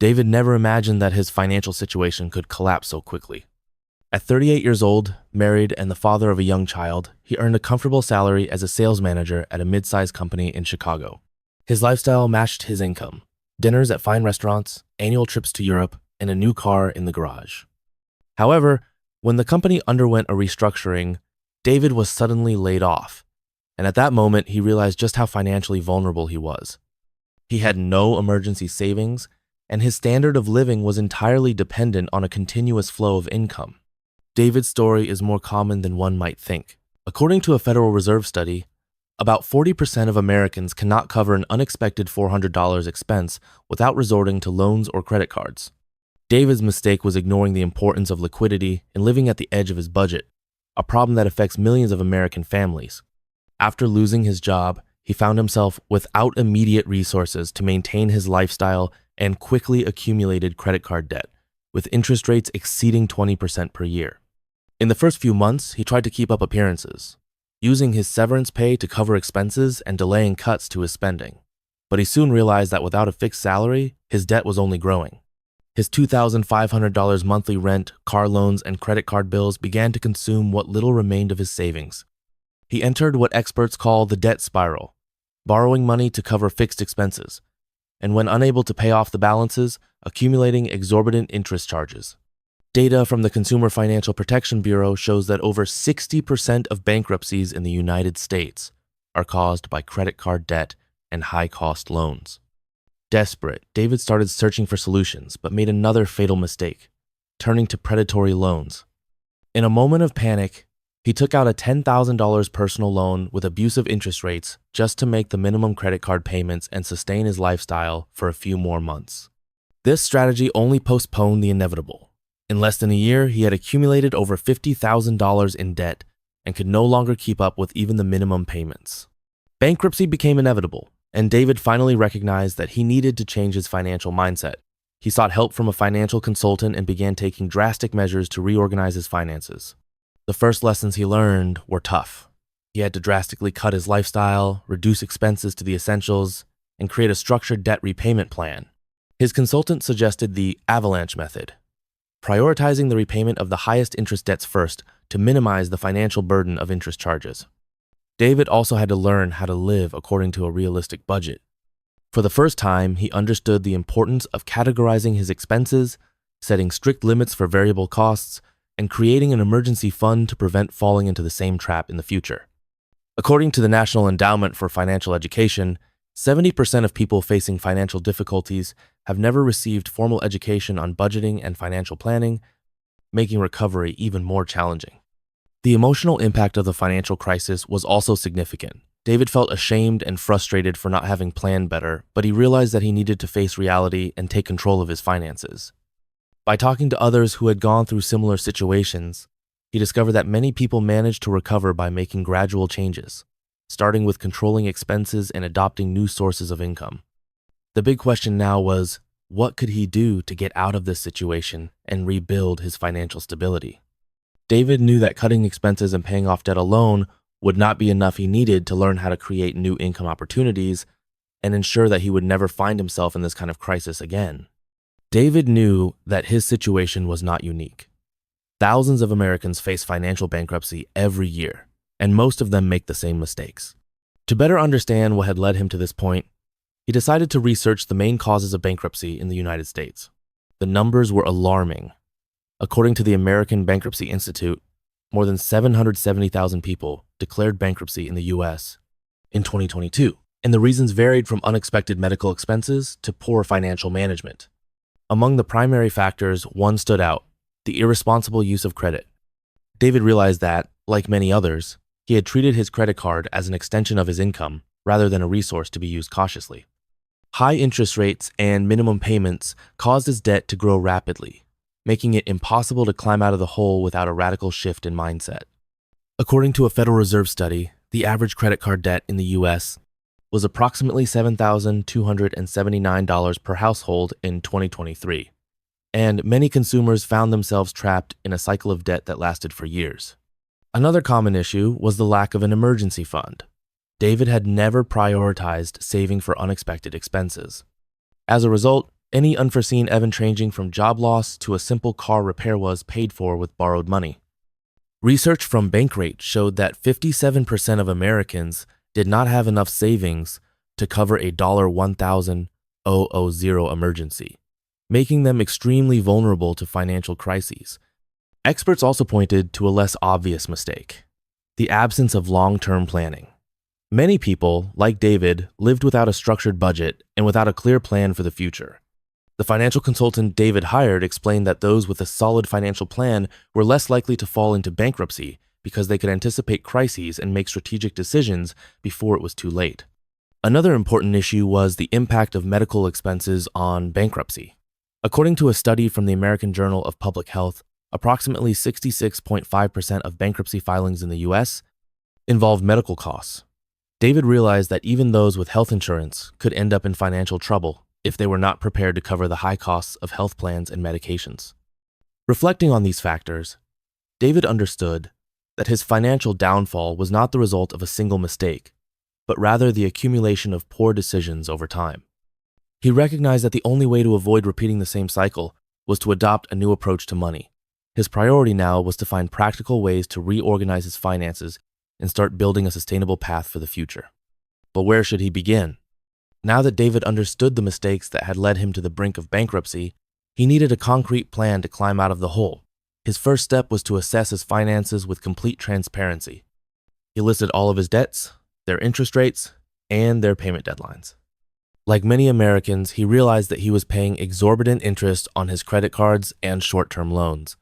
David never imagined that his financial situation could collapse so quickly. At 38 years old, married, and the father of a young child, he earned a comfortable salary as a sales manager at a mid-sized company in Chicago. His lifestyle matched his income: dinners at fine restaurants, annual trips to Europe, and a new car in the garage. However, when the company underwent a restructuring, David was suddenly laid off, and at that moment he realized just how financially vulnerable he was. He had no emergency savings, and his standard of living was entirely dependent on a continuous flow of income. David's story is more common than one might think. According to a Federal Reserve study, about 40% of Americans cannot cover an unexpected $400 expense without resorting to loans or credit cards. David's mistake was ignoring the importance of liquidity and living at the edge of his budget, a problem that affects millions of American families. After losing his job, he found himself without immediate resources to maintain his lifestyle and quickly accumulated credit card debt, with interest rates exceeding 20% per year. In the first few months, he tried to keep up appearances, using his severance pay to cover expenses and delaying cuts to his spending. But he soon realized that without a fixed salary, his debt was only growing. His $2,500 monthly rent, car loans, and credit card bills began to consume what little remained of his savings. He entered what experts call the debt spiral, borrowing money to cover fixed expenses, and when unable to pay off the balances, accumulating exorbitant interest charges. Data from the Consumer Financial Protection Bureau shows that over 60% of bankruptcies in the United States are caused by credit card debt and high-cost loans. Desperate, David started searching for solutions, but made another fatal mistake, turning to predatory loans. In a moment of panic, he took out a $10,000 personal loan with abusive interest rates just to make the minimum credit card payments and sustain his lifestyle for a few more months. This strategy only postponed the inevitable. In less than a year, he had accumulated over $50,000 in debt and could no longer keep up with even the minimum payments. Bankruptcy became inevitable, and David finally recognized that he needed to change his financial mindset. He sought help from a financial consultant and began taking drastic measures to reorganize his finances. The first lessons he learned were tough. He had to drastically cut his lifestyle, reduce expenses to the essentials, and create a structured debt repayment plan. His consultant suggested the avalanche method, prioritizing the repayment of the highest interest debts first to minimize the financial burden of interest charges. David also had to learn how to live according to a realistic budget. For the first time, he understood the importance of categorizing his expenses, setting strict limits for variable costs, and creating an emergency fund to prevent falling into the same trap in the future. According to the National Endowment for Financial Education, 70% of people facing financial difficulties have never received formal education on budgeting and financial planning, making recovery even more challenging. The emotional impact of the financial crisis was also significant. David felt ashamed and frustrated for not having planned better, but he realized that he needed to face reality and take control of his finances. By talking to others who had gone through similar situations, he discovered that many people managed to recover by making gradual changes, starting with controlling expenses and adopting new sources of income. The big question now was, what could he do to get out of this situation and rebuild his financial stability? David knew that cutting expenses and paying off debt alone would not be enough. He needed to learn how to create new income opportunities and ensure that he would never find himself in this kind of crisis again. David knew that his situation was not unique. Thousands of Americans face financial bankruptcy every year, and most of them make the same mistakes. To better understand what had led him to this point, he decided to research the main causes of bankruptcy in the United States. The numbers were alarming. According to the American Bankruptcy Institute, more than 770,000 people declared bankruptcy in the U.S. in 2022, and the reasons varied from unexpected medical expenses to poor financial management. Among the primary factors, one stood out: the irresponsible use of credit. David realized that, like many others, he had treated his credit card as an extension of his income rather than a resource to be used cautiously. High interest rates and minimum payments caused his debt to grow rapidly, making it impossible to climb out of the hole without a radical shift in mindset. According to a Federal Reserve study, the average credit card debt in the U.S. was approximately $7,279 per household in 2023, and many consumers found themselves trapped in a cycle of debt that lasted for years. Another common issue was the lack of an emergency fund. David had never prioritized saving for unexpected expenses. As a result, Any unforeseen event ranging from job loss to a simple car repair was paid for with borrowed money. Research from Bankrupt showed that 57% of Americans did not have enough savings to cover a $1,000 emergency, making them extremely vulnerable to financial crises. Experts also pointed to a less obvious mistake: the absence of long-term planning. Many people, like David, lived without a structured budget and without a clear plan for the future. The financial consultant David hired explained that those with a solid financial plan were less likely to fall into bankruptcy because they could anticipate crises and make strategic decisions before it was too late. Another important issue was the impact of medical expenses on bankruptcy. According to a study from the American Journal of Public Health, approximately 66.5% of bankruptcy filings in the U.S. involved medical costs. David realized that even those with health insurance could end up in financial trouble if they were not prepared to cover the high costs of health plans and medications. Reflecting on these factors, David understood that his financial downfall was not the result of a single mistake, but rather the accumulation of poor decisions over time. He recognized that the only way to avoid repeating the same cycle was to adopt a new approach to money. His priority now was to find practical ways to reorganize his finances and start building a sustainable path for the future. But where should he begin? Now that David understood the mistakes that had led him to the brink of bankruptcy, he needed a concrete plan to climb out of the hole. His first step was to assess his finances with complete transparency. He listed all of his debts, their interest rates, and their payment deadlines. Like many Americans, he realized that he was paying exorbitant interest on his credit cards and short-term loans,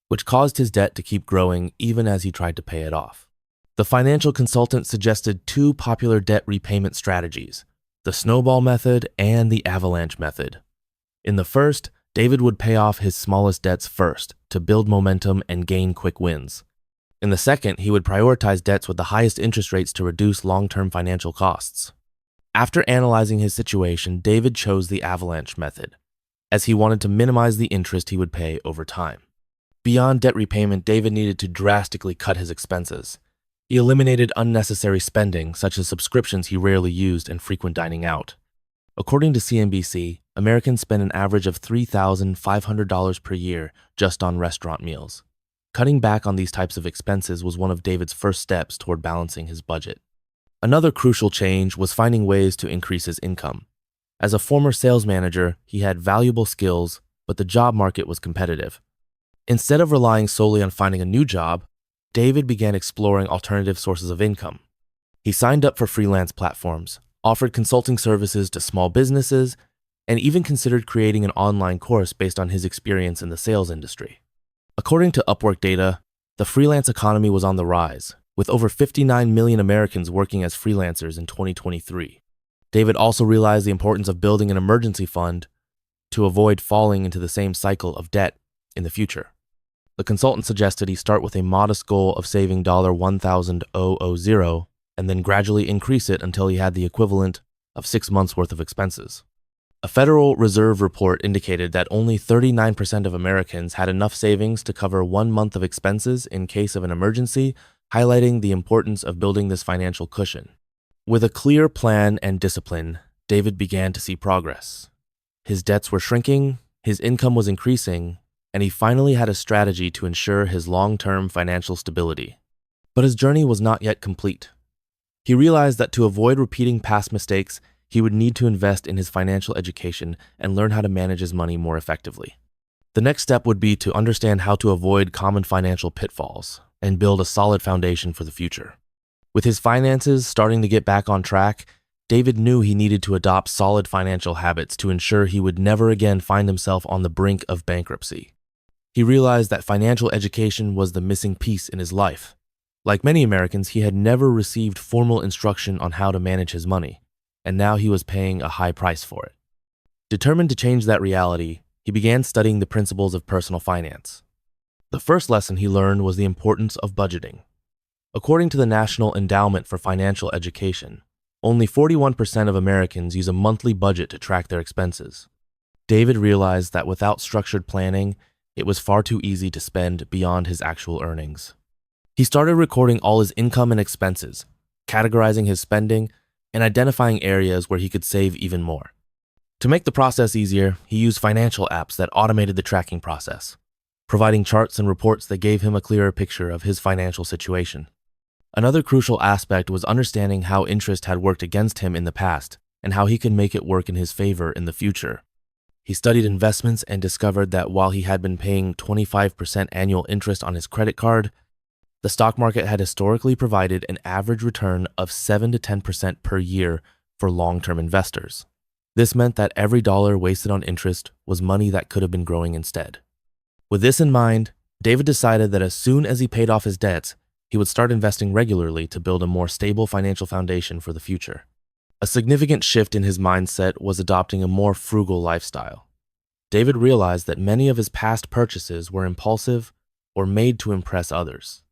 which caused his debt to keep growing even as he tried to pay it off. The financial consultant suggested two popular debt repayment strategies: the snowball method and the avalanche method. In the first, David would pay off his smallest debts first to build momentum and gain quick wins. In the second, he would prioritize debts with the highest interest rates to reduce long-term financial costs. After analyzing his situation, David chose the avalanche method, as he wanted to minimize the interest he would pay over time. Beyond debt repayment, David needed to drastically cut his expenses. He eliminated unnecessary spending, such as subscriptions he rarely used and frequent dining out. According to CNBC, Americans spend an average of $3,500 per year just on restaurant meals. Cutting back on these types of expenses was one of David's first steps toward balancing his budget. Another crucial change was finding ways to increase his income. As a former sales manager, he had valuable skills, but the job market was competitive. Instead of relying solely on finding a new job, David began exploring alternative sources of income. He signed up for freelance platforms, offered consulting services to small businesses, and even considered creating an online course based on his experience in the sales industry. According to Upwork data, the freelance economy was on the rise, with over 59 million Americans working as freelancers in 2023. David also realized the importance of building an emergency fund to avoid falling into the same cycle of debt in the future. The consultant suggested he start with a modest goal of saving $1,000 and then gradually increase it until he had the equivalent of 6 months' worth of expenses. A Federal Reserve report indicated that only 39% of Americans had enough savings to cover 1 month of expenses in case of an emergency, highlighting the importance of building this financial cushion. With a clear plan and discipline, David began to see progress. His debts were shrinking, his income was increasing, and he finally had a strategy to ensure his long-term financial stability. But his journey was not yet complete. He realized that to avoid repeating past mistakes, he would need to invest in his financial education and learn how to manage his money more effectively. The next step would be to understand how to avoid common financial pitfalls and build a solid foundation for the future. With his finances starting to get back on track, David knew he needed to adopt solid financial habits to ensure he would never again find himself on the brink of bankruptcy. He realized that financial education was the missing piece in his life. Like many Americans, he had never received formal instruction on how to manage his money, and now he was paying a high price for it. Determined to change that reality, he began studying the principles of personal finance. The first lesson he learned was the importance of budgeting. According to the National Endowment for Financial Education, only 41% of Americans use a monthly budget to track their expenses. David realized that without structured planning, it was far too easy to spend beyond his actual earnings. He started recording all his income and expenses, categorizing his spending, and identifying areas where he could save even more. To make the process easier, he used financial apps that automated the tracking process, providing charts and reports that gave him a clearer picture of his financial situation. Another crucial aspect was understanding how interest had worked against him in the past and how he could make it work in his favor in the future. He studied investments and discovered that while he had been paying 25% annual interest on his credit card, the stock market had historically provided an average return of 7 to 10% per year for long-term investors. This meant that every dollar wasted on interest was money that could have been growing instead. With this in mind, David decided that as soon as he paid off his debts, he would start investing regularly to build a more stable financial foundation for the future. A significant shift in his mindset was adopting a more frugal lifestyle. David realized that many of his past purchases were impulsive or made to impress others.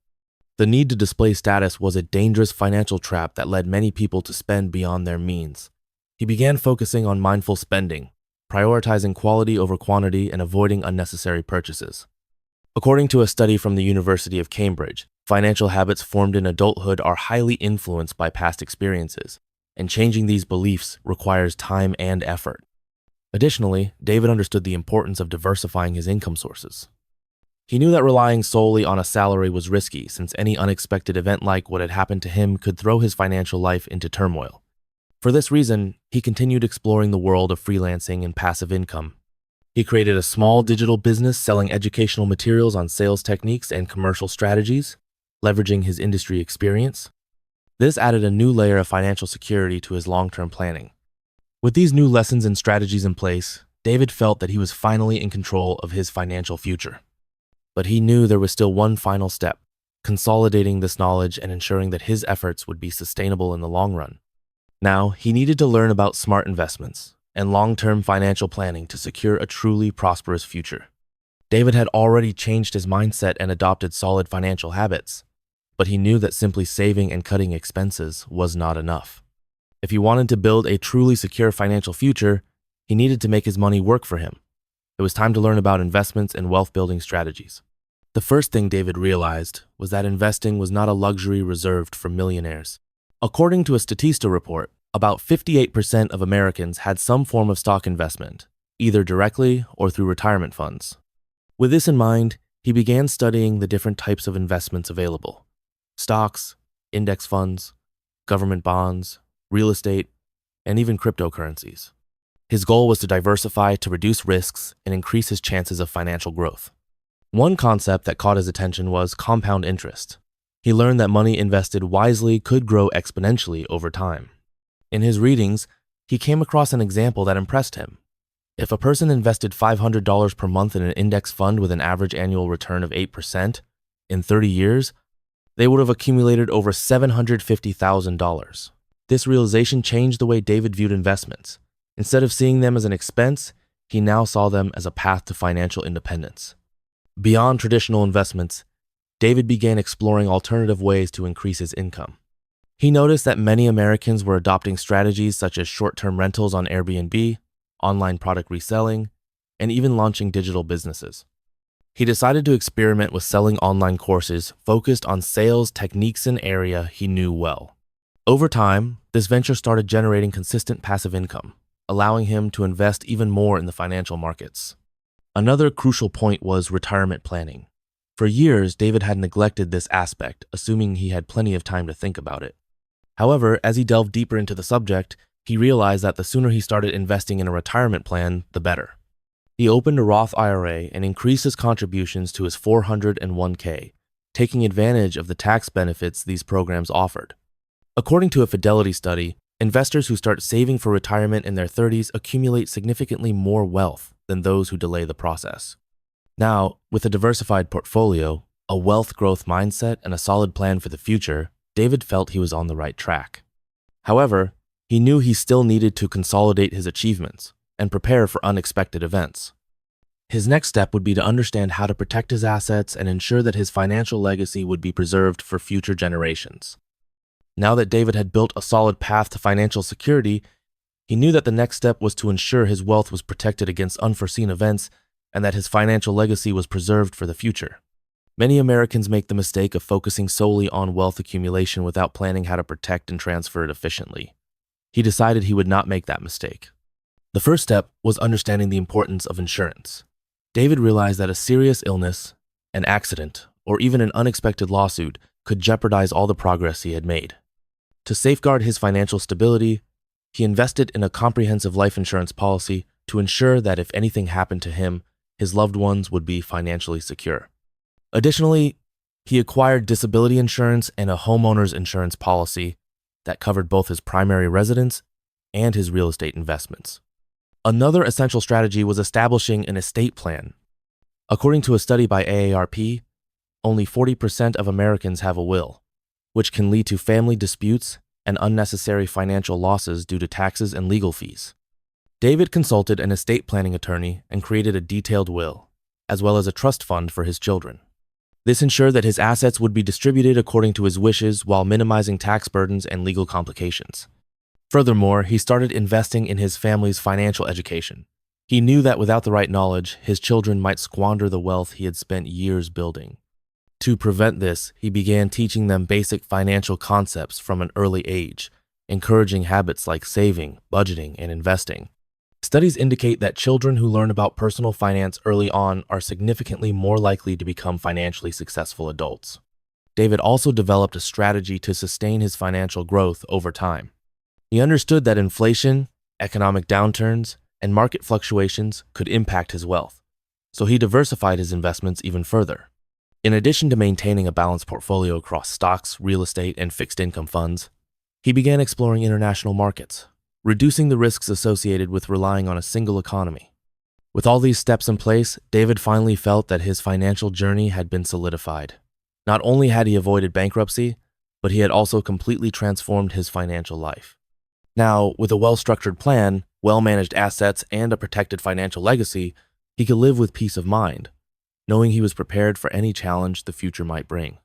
The need to display status was a dangerous financial trap that led many people to spend beyond their means. He began focusing on mindful spending, prioritizing quality over quantity and avoiding unnecessary purchases. According to a study from the University of Cambridge, financial habits formed in adulthood are highly influenced by past experiences, and changing these beliefs requires time and effort. Additionally, David understood the importance of diversifying his income sources. He knew that relying solely on a salary was risky, since any unexpected event like what had happened to him could throw his financial life into turmoil. For this reason, he continued exploring the world of freelancing and passive income. He created a small digital business selling educational materials on sales techniques and commercial strategies, leveraging his industry experience. This added a new layer of financial security to his long-term planning. With these new lessons and strategies in place, David felt that he was finally in control of his financial future. But he knew there was still one final step: consolidating this knowledge and ensuring that his efforts would be sustainable in the long run. Now, he needed to learn about smart investments and long-term financial planning to secure a truly prosperous future. David had already changed his mindset and adopted solid financial habits, but he knew that simply saving and cutting expenses was not enough. If he wanted to build a truly secure financial future, he needed to make his money work for him. It was time to learn about investments and wealth-building strategies. The first thing David realized was that investing was not a luxury reserved for millionaires. According to a Statista report, about 58% of Americans had some form of stock investment, either directly or through retirement funds. With this in mind, he began studying the different types of investments available: stocks, index funds, government bonds, real estate, and even cryptocurrencies. His goal was to diversify to reduce risks and increase his chances of financial growth. One concept that caught his attention was compound interest. He learned that money invested wisely could grow exponentially over time. In his readings, he came across an example that impressed him. If a person invested $500 per month in an index fund with an average annual return of 8%, in 30 years, they would have accumulated over $750,000. This realization changed the way David viewed investments. Instead of seeing them as an expense, he now saw them as a path to financial independence. Beyond traditional investments, David began exploring alternative ways to increase his income. He noticed that many Americans were adopting strategies such as short-term rentals on Airbnb, online product reselling, and even launching digital businesses. He decided to experiment with selling online courses focused on sales techniques in an area he knew well. Over time, this venture started generating consistent passive income, allowing him to invest even more in the financial markets. Another crucial point was retirement planning. For years, David had neglected this aspect, assuming he had plenty of time to think about it. However, as he delved deeper into the subject, he realized that the sooner he started investing in a retirement plan, the better. He opened a Roth IRA and increased his contributions to his 401k, taking advantage of the tax benefits these programs offered. According to a Fidelity study, investors who start saving for retirement in their 30s accumulate significantly more wealth than those who delay the process. Now, with a diversified portfolio, a wealth growth mindset, and a solid plan for the future, David felt he was on the right track. However, he knew he still needed to consolidate his achievements and prepare for unexpected events. His next step would be to understand how to protect his assets and ensure that his financial legacy would be preserved for future generations. Now that David had built a solid path to financial security, he knew that the next step was to ensure his wealth was protected against unforeseen events and that his financial legacy was preserved for the future. Many Americans make the mistake of focusing solely on wealth accumulation without planning how to protect and transfer it efficiently. He decided he would not make that mistake. The first step was understanding the importance of insurance. David realized that a serious illness, an accident, or even an unexpected lawsuit could jeopardize all the progress he had made. To safeguard his financial stability, he invested in a comprehensive life insurance policy to ensure that if anything happened to him, his loved ones would be financially secure. Additionally, he acquired disability insurance and a homeowner's insurance policy that covered both his primary residence and his real estate investments. Another essential strategy was establishing an estate plan. According to a study by AARP, only 40% of Americans have a will, which can lead to family disputes and unnecessary financial losses due to taxes and legal fees. David consulted an estate planning attorney and created a detailed will, as well as a trust fund for his children. This ensured that his assets would be distributed according to his wishes while minimizing tax burdens and legal complications. Furthermore, he started investing in his family's financial education. He knew that without the right knowledge, his children might squander the wealth he had spent years building. To prevent this, he began teaching them basic financial concepts from an early age, encouraging habits like saving, budgeting, and investing. Studies indicate that children who learn about personal finance early on are significantly more likely to become financially successful adults. David also developed a strategy to sustain his financial growth over time. He understood that inflation, economic downturns, and market fluctuations could impact his wealth, so he diversified his investments even further. In addition to maintaining a balanced portfolio across stocks, real estate, and fixed income funds, he began exploring international markets, reducing the risks associated with relying on a single economy. With all these steps in place, David finally felt that his financial journey had been solidified. Not only had he avoided bankruptcy, but he had also completely transformed his financial life. Now, with a well-structured plan, well-managed assets, and a protected financial legacy, he could live with peace of mind, knowing he was prepared for any challenge the future might bring.